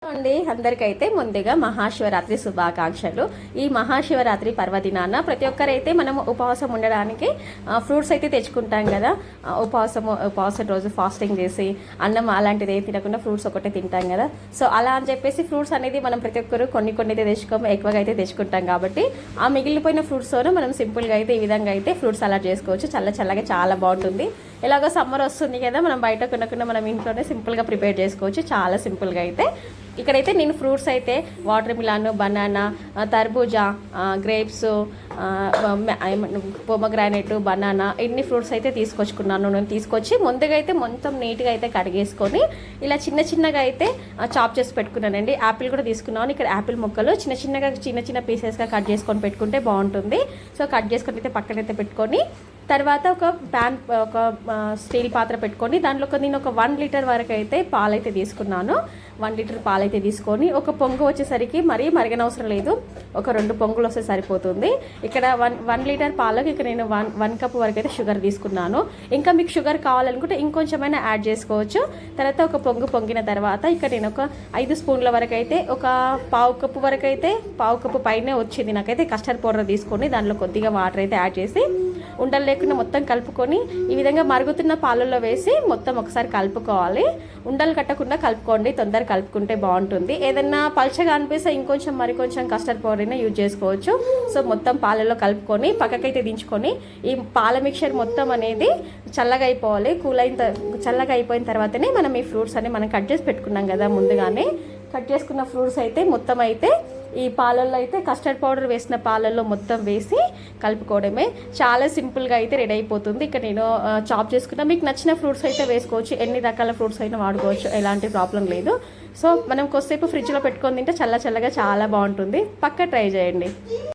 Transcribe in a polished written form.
అండి అందరికైతే ముందుగా మహాశివరాత్రి శుభాకాంక్షలు. ఈ మహాశివరాత్రి పర్వదినాన ప్రతి ఒక్కరైతే మనం ఉపవాసం ఉండడానికి ఫ్రూట్స్ అయితే తెచ్చుకుంటాం కదా. ఉపవాసం రోజు ఫాస్టింగ్ చేసి అన్నం అలాంటిది ఏం తినకుండా ఫ్రూట్స్ ఒకటే తింటాం కదా. సో అలా అని చెప్పేసి ఫ్రూట్స్ అనేది మనం ప్రతి ఒక్కరు కొన్ని అయితే తెచ్చుకోము, ఎక్కువగా అయితే తెచ్చుకుంటాం. కాబట్టి ఆ మిగిలిపోయిన ఫ్రూట్స్తోనే మనం సింపుల్గా అయితే ఈ విధంగా అయితే ఫ్రూట్స్ అలా చేసుకోవచ్చు. చల్లగా చాలా బాగుంటుంది. ఎలాగో సమ్మర్ వస్తుంది కదా, మనం బయట కొనకుండా మనం ఇంట్లోనే సింపుల్గా ప్రిపేర్ చేసుకోవచ్చు. చాలా సింపుల్గా అయితే ఇక్కడైతే నేను ఫ్రూట్స్ అయితే వాటర్ మిలాన్, బనానా, తర్బూజా, గ్రేప్స్, పొమగ్రానైట్, బనానా ఇన్ని ఫ్రూట్స్ అయితే తీసుకొచ్చుకున్నాను. నేను తీసుకొచ్చి ముందుగా అయితే మొత్తం నీట్గా అయితే కడిగేసుకొని ఇలా చిన్నగా అయితే చాప్ చేసి పెట్టుకున్నానండి. యాపిల్ కూడా తీసుకున్నాను. ఇక్కడ యాపిల్ ముక్కలు చిన్న పీసెస్గా కట్ చేసుకొని పెట్టుకుంటే బాగుంటుంది. సో కట్ చేసుకొని అయితే పక్కనైతే పెట్టుకొని తర్వాత ఒక స్టీల్ పాత్ర పెట్టుకొని దాంట్లో నేను ఒక 1 లీటర్ వరకు అయితే పాలైతే తీసుకున్నాను. 1 లీటర్ పాలైతే తీసుకొని ఒక పొంగు వచ్చేసరికి మరీ మరగనవసరం లేదు, ఒక 2 పొంగులు వస్తే సరిపోతుంది. ఇక్కడ 1 లీటర్ పాలకు ఇక్కడ నేను 1 కప్ వరకు అయితే షుగర్ తీసుకున్నాను. ఇంకా మీకు షుగర్ కావాలనుకుంటే ఇంకొంచెమైనా యాడ్ చేసుకోవచ్చు. తర్వాత ఒక పొంగిన తర్వాత ఇక్కడ నేను ఒక 5 స్పూన్ల వరకు అయితే ఒక పావు కప్పు పైనే వచ్చింది నాకైతే కస్టర్డ్ పౌడర్ తీసుకొని దాంట్లో కొద్దిగా వాటర్ అయితే యాడ్ చేసి ఉండలు లేకుండా మొత్తం కలుపుకొని ఈ విధంగా మరుగుతున్న పాలల్లో వేసి మొత్తం ఒకసారి కలుపుకోవాలి. ఉండలు కట్టకుండా కలుపుకోండి, తొందరగా కలుపుకుంటే బాగుంటుంది. ఏదైనా పల్చగా అనిపిస్తే మరికొంచెం కస్టర్డ్ పౌడర్ అయినా యూజ్ చేసుకోవచ్చు. సో మొత్తం పాలలో కలుపుకొని పక్కకైతే దించుకొని ఈ పాల మిక్చర్ మొత్తం అనేది చల్లగా అయిపోయిన తర్వాతనే మనం ఈ ఫ్రూట్స్ అని మనం కట్ చేసి పెట్టుకున్నాం కదా. ముందుగానే కట్ చేసుకున్న ఫ్రూట్స్ అయితే మొత్తం అయితే ఈ పాలల్లో అయితే కస్టర్డ్ పౌడర్ వేసిన పాలల్లో మొత్తం వేసి కలుపుకోవడమే. చాలా సింపుల్గా అయితే రెడీ అయిపోతుంది. ఇక్కడ నేను చాప్ చేసుకున్నా. మీకు నచ్చిన ఫ్రూట్స్ అయితే వేసుకోవచ్చు, ఎన్ని రకాల ఫ్రూట్స్ అయినా వాడుకోవచ్చు, ఎలాంటి ప్రాబ్లం లేదు. సో మనం కొద్దిసేపు ఫ్రిడ్జ్లో పెట్టుకొని తింటే చల్లగా చాలా బాగుంటుంది. పక్కా ట్రై చేయండి.